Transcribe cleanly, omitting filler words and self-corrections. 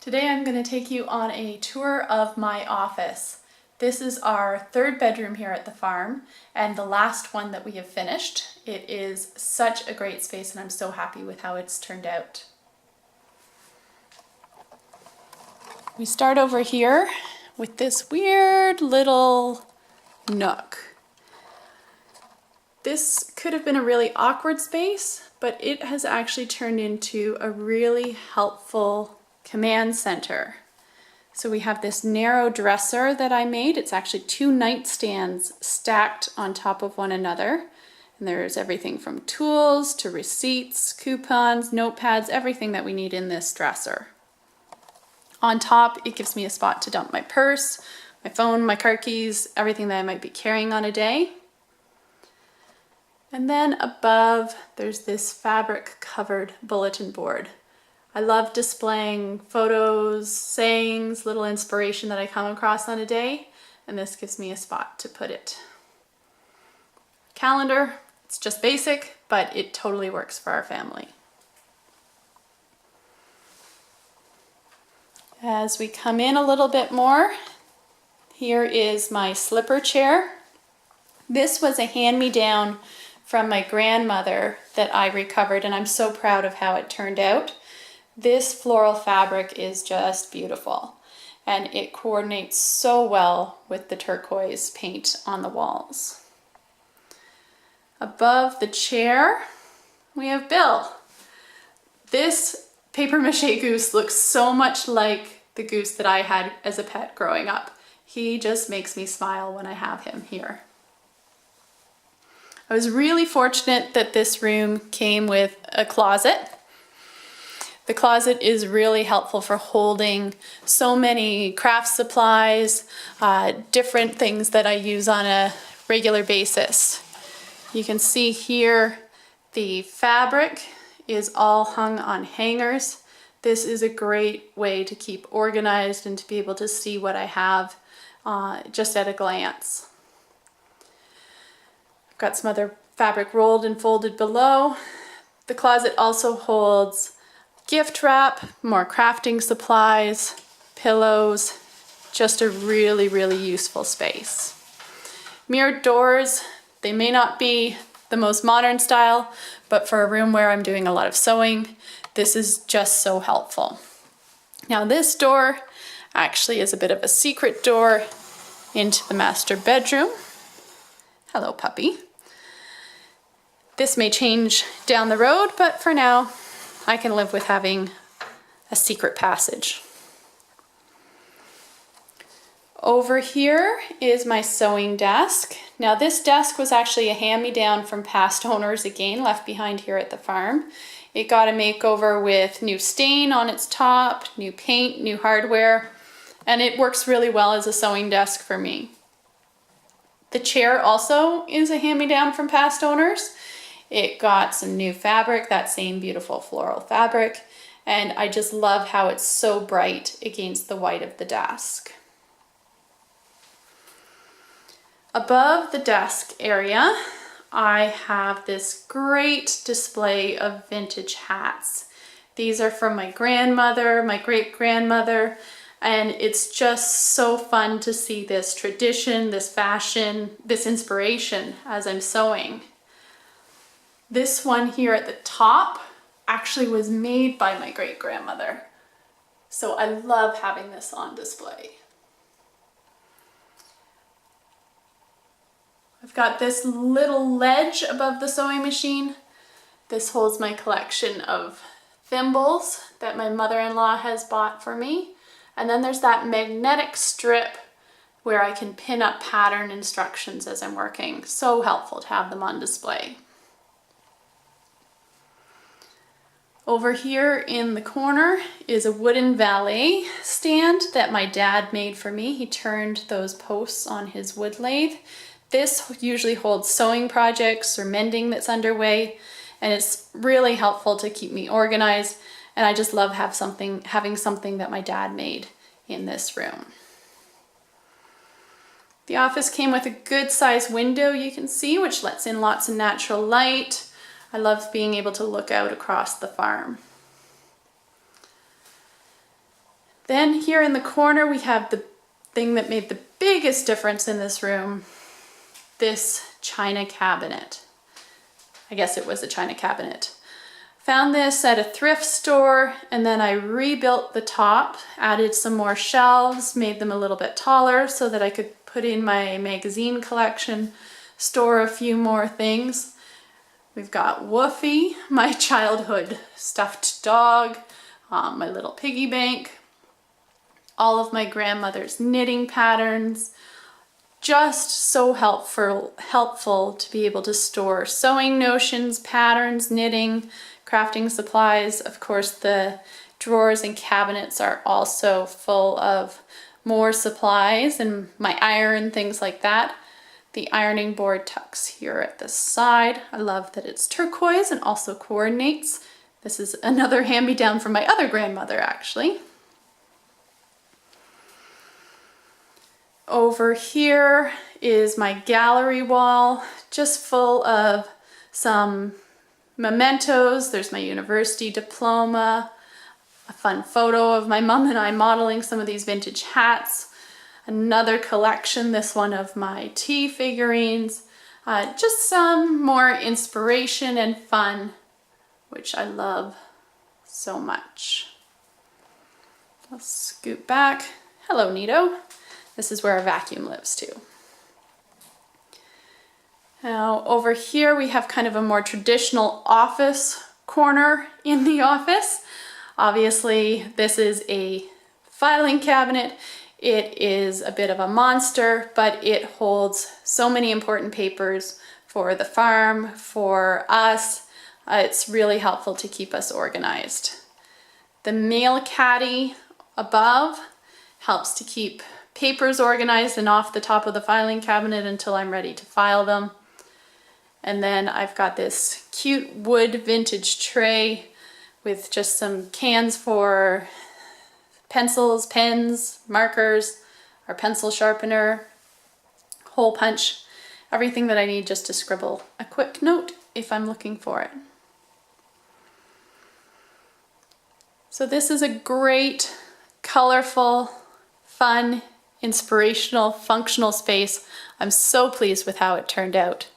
Today I'm going to take you on a tour of my office. This is our third bedroom here at the farm and the last one that we have finished. It is such a great space and I'm so happy with how it's turned out. We start over here with this weird little nook. This could have been a really awkward space, but it has actually turned into a really helpful command center. So we have this narrow dresser that I made. It's actually two nightstands stacked on top of one another. And there's everything from tools to receipts, coupons, notepads, everything that we need in this dresser. On top, it gives me a spot to dump my purse, my phone, my car keys, everything that I might be carrying on a day. And then above, there's this fabric covered bulletin board. I love displaying photos, sayings, little inspiration that I come across on a day, and this gives me a spot to put it. Calendar, it's just basic, but it totally works for our family. As we come in a little bit more, here is my slipper chair. This was a hand-me-down from my grandmother that I recovered, and I'm so proud of how it turned out. This floral fabric is just beautiful, and it coordinates so well with the turquoise paint on the walls. Above the chair, we have Bill. This paper mache goose looks so much like the goose that I had as a pet growing up. He just makes me smile when I have him here. I was really fortunate that this room came with a closet. The closet is really helpful for holding so many craft supplies, different things that I use on a regular basis. You can see here the fabric is all hung on hangers. This is a great way to keep organized and to be able to see what I have just at a glance. I've got some other fabric rolled and folded below. The closet also holds gift wrap, more crafting supplies, pillows, just a really, really useful space. Mirrored doors, they may not be the most modern style, but for a room where I'm doing a lot of sewing, this is just so helpful. Now this door actually is a bit of a secret door into the master bedroom. Hello, puppy. This may change down the road, but for now, I can live with having a secret passage. Over here is my sewing desk. Now this desk was actually a hand-me-down from past owners, again, left behind here at the farm. It got a makeover with new stain on its top, new paint, new hardware, and it works really well as a sewing desk for me. The chair also is a hand-me-down from past owners. It got some new fabric, that same beautiful floral fabric, and I just love how it's so bright against the white of the desk. Above the desk area, I have this great display of vintage hats. These are from my grandmother, my great-grandmother, and it's just so fun to see this tradition, this fashion, this inspiration as I'm sewing. This one here at the top actually was made by my great-grandmother. So I love having this on display. I've got this little ledge above the sewing machine. This holds my collection of thimbles that my mother-in-law has bought for me. And then there's that magnetic strip where I can pin up pattern instructions as I'm working. So helpful to have them on display. Over here in the corner is a wooden valet stand that my dad made for me. He turned those posts on his wood lathe. This usually holds sewing projects or mending that's underway, and it's really helpful to keep me organized, and I just love having something that my dad made in this room. The office came with a good sized window, you can see, which lets in lots of natural light. I love being able to look out across the farm. Then here in the corner, we have the thing that made the biggest difference in this room, this china cabinet. I guess it was a china cabinet. Found this at a thrift store, and then I rebuilt the top, added some more shelves, made them a little bit taller so that I could put in my magazine collection, store a few more things. We've got Woofy, my childhood stuffed dog, my little piggy bank, all of my grandmother's knitting patterns. Just so helpful to be able to store sewing notions, patterns, knitting, crafting supplies. Of course, the drawers and cabinets are also full of more supplies and my iron, things like that. The ironing board tucks here at the side. I love that it's turquoise and also coordinates. This is another hand-me-down from my other grandmother, actually. Over here is my gallery wall, just full of some mementos. There's my university diploma, a fun photo of my mom and I modeling some of these vintage hats, another collection, this one of my tea figurines, just some more inspiration and fun, which I love so much. I'll scoot back. Hello, Nito. This is where our vacuum lives too. Now over here we have kind of a more traditional office corner in the office. Obviously this is a filing cabinet. It is a bit of a monster, but it holds so many important papers for the farm, for us. It's really helpful to keep us organized. The mail caddy above helps to keep papers organized and off the top of the filing cabinet until I'm ready to file them. And then I've got this cute wood vintage tray with just some cans for pencils, pens, markers, our pencil sharpener, hole punch, everything that I need just to scribble a quick note if I'm looking for it. So this is a great, colorful, fun, inspirational, functional space. I'm so pleased with how it turned out.